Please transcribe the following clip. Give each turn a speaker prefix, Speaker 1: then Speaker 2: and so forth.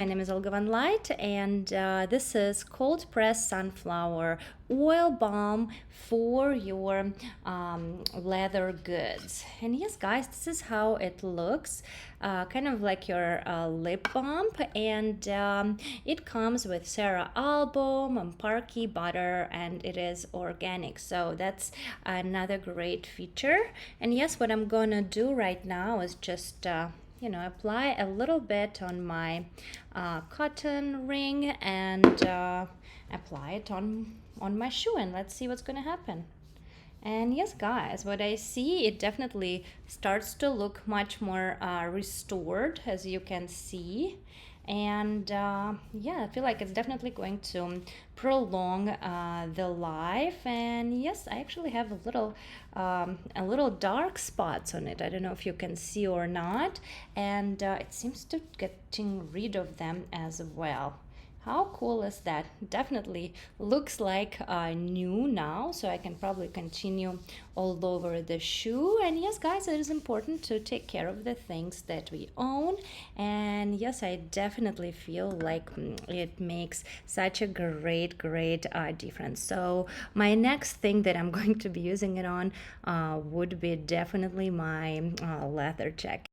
Speaker 1: My name is Olga Van Light, and this is cold pressed sunflower oil balm for your leather goods. And yes, guys, this is how it looks, kind of like your lip balm, and it comes with Sarah album and Parky butter, and it is organic. So that's another great feature. And yes, what I'm gonna do right now is just apply a little bit on my cotton ring and apply it on my shoe, and let's see what's gonna happen. And yes, guys, what I see, it definitely starts to look much more restored, as you can see. And yeah, I feel like it's definitely going to prolong the life. And yes, I actually have a little dark spots on it. I don't know if you can see or not. And it seems to getting rid of them as well. How cool is that? Definitely looks like new now, so I can probably continue all over the shoe. And yes, guys, it is important to take care of the things that we own. And yes, I definitely feel like it makes such a great difference. So my next thing that I'm going to be using it on would be definitely my leather jacket.